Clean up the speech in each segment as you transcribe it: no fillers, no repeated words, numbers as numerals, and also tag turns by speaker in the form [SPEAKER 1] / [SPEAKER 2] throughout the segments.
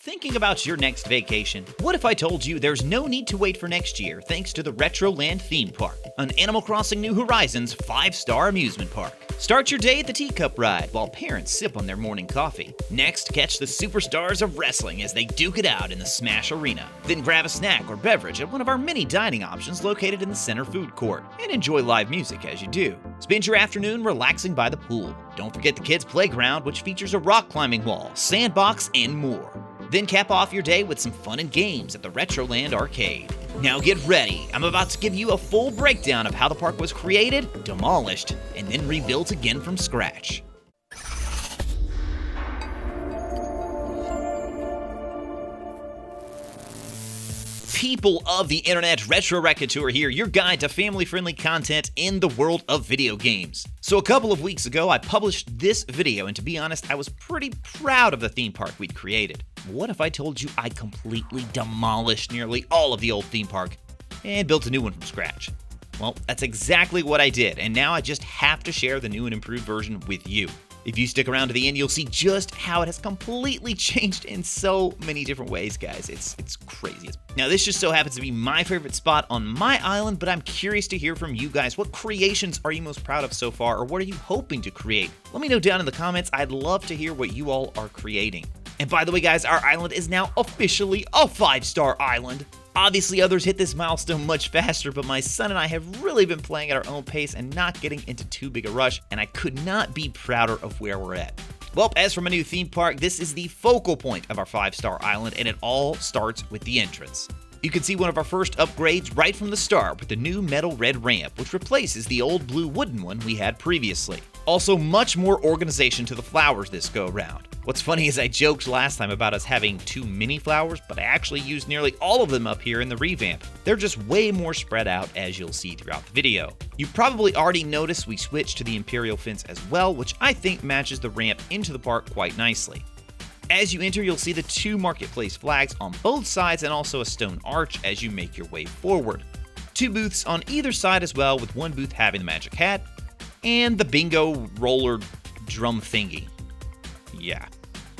[SPEAKER 1] Thinking about your next vacation? What if I told you there's no need to wait for next year thanks to the Retroland theme park, an Animal Crossing New Horizons 5-star amusement park? Start your day at the teacup ride while parents sip on their morning coffee. Next, catch the superstars of wrestling as they duke it out in the Smash Arena. Then grab a snack or beverage at one of our many dining options located in the center food court and enjoy live music as you do. Spend your afternoon relaxing by the pool. Don't forget the kids' playground, which features a rock climbing wall, sandbox, and more. Then cap off your day with some fun and games at the Retroland Arcade. Now get ready, I'm about to give you a full breakdown of how the park was created, demolished, and then rebuilt again from scratch. People of the internet, Retro Racketeur here, your guide to family-friendly content in the world of video games. So a couple of weeks ago, I published this video, and to be honest, I was pretty proud of the theme park we'd created. What if I told you I completely demolished nearly all of the old theme park and built a new one from scratch? Well, that's exactly what I did, and now I just have to share the new and improved version with you. If you stick around to the end, you'll see just how it has completely changed in so many different ways, guys. It's crazy. Now, this just so happens to be my favorite spot on my island, but I'm curious to hear from you guys. What creations are you most proud of so far, or what are you hoping to create? Let me know down in the comments. I'd love to hear what you all are creating. And by the way, guys, our island is now officially a 5-star island. Obviously, others hit this milestone much faster, but my son and I have really been playing at our own pace and not getting into too big a rush, and I could not be prouder of where we're at. Well, as for my new theme park, this is the focal point of our 5-star island, and it all starts with the entrance. You can see one of our first upgrades right from the start with the new metal red ramp, which replaces the old blue wooden one we had previously. Also, much more organization to the flowers this go around. What's funny is I joked last time about us having too many flowers, but I actually used nearly all of them up here in the revamp. They're just way more spread out, as you'll see throughout the video. You probably already noticed we switched to the Imperial Fence as well, which I think matches the ramp into the park quite nicely. As you enter, you'll see the 2 marketplace flags on both sides and also a stone arch as you make your way forward. 2 booths on either side as well, with one booth having the magic hat and the bingo roller drum thingy. Yeah.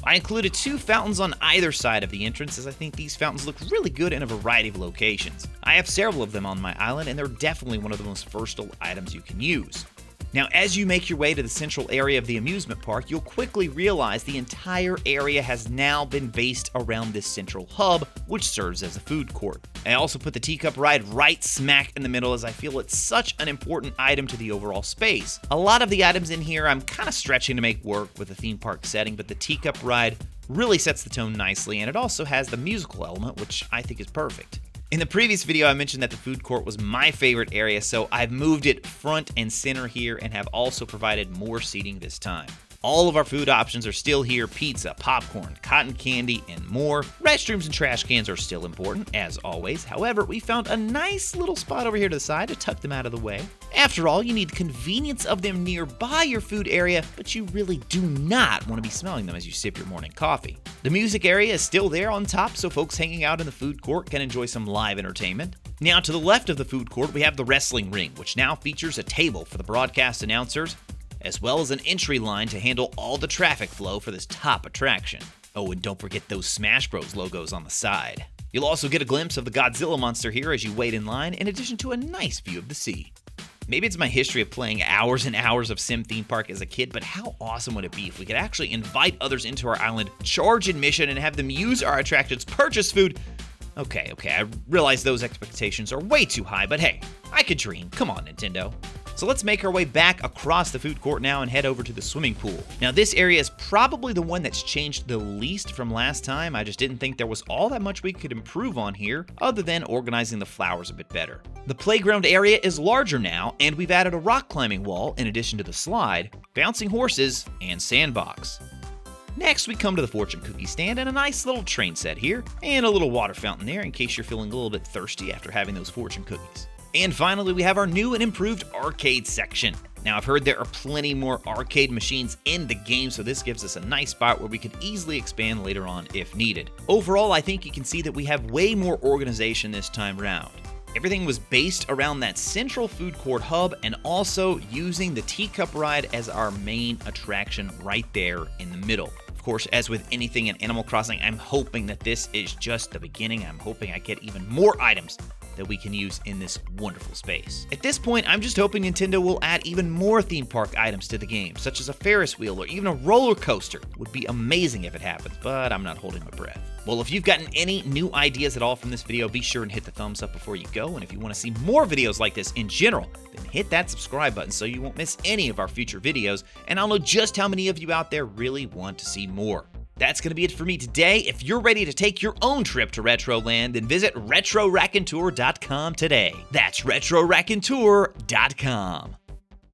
[SPEAKER 1] I included 2 fountains on either side of the entrance, as I think these fountains look really good in a variety of locations. I have several of them on my island, and they're definitely one of the most versatile items you can use. Now, as you make your way to the central area of the amusement park, you'll quickly realize the entire area has now been based around this central hub, which serves as a food court. I also put the teacup ride right smack in the middle, as I feel it's such an important item to the overall space. A lot of the items in here I'm kind of stretching to make work with the theme park setting, but the teacup ride really sets the tone nicely, and it also has the musical element, which I think is perfect. In the previous video, I mentioned that the food court was my favorite area, so I've moved it front and center here and have also provided more seating this time. All of our food options are still here: pizza, popcorn, cotton candy, and more. Restrooms and trash cans are still important, as always. However, we found a nice little spot over here to the side to tuck them out of the way. After all, you need the convenience of them nearby your food area, but you really do not want to be smelling them as you sip your morning coffee. The music area is still there on top, so folks hanging out in the food court can enjoy some live entertainment. Now, to the left of the food court, we have the wrestling ring, which now features a table for the broadcast announcers, as well as an entry line to handle all the traffic flow for this top attraction. Oh, and don't forget those Smash Bros logos on the side. You'll also get a glimpse of the Godzilla monster here as you wait in line, in addition to a nice view of the sea. Maybe it's my history of playing hours and hours of Sim Theme Park as a kid, but how awesome would it be if we could actually invite others into our island, charge admission, and have them use our attractions, purchase food? Okay, I realize those expectations are way too high, but hey, I could dream. Come on, Nintendo. So let's make our way back across the food court now and head over to the swimming pool. Now, this area is probably the one that's changed the least from last time. I just didn't think there was all that much we could improve on here, other than organizing the flowers a bit better. The playground area is larger now, and we've added a rock climbing wall in addition to the slide, bouncing horses, and sandbox. Next, we come to the fortune cookie stand and a nice little train set here, and a little water fountain there in case you're feeling a little bit thirsty after having those fortune cookies. And finally, we have our new and improved arcade section. Now, I've heard there are plenty more arcade machines in the game, so this gives us a nice spot where we could easily expand later on if needed. Overall, I think you can see that we have way more organization this time round. Everything was based around that central food court hub and also using the teacup ride as our main attraction right there in the middle. Of course, as with anything in Animal Crossing, I'm hoping that this is just the beginning. I'm hoping I get even more items that we can use in this wonderful space. At this point, I'm just hoping Nintendo will add even more theme park items to the game, such as a Ferris wheel or even a roller coaster. It would be amazing if it happens, but I'm not holding my breath. Well, if you've gotten any new ideas at all from this video, be sure and hit the thumbs up before you go, and if you want to see more videos like this in general, then hit that subscribe button so you won't miss any of our future videos, and I'll know just how many of you out there really want to see more. That's going to be it for me today. If you're ready to take your own trip to Retroland, then visit RetroRaconteur.com today. That's RetroRaconteur.com.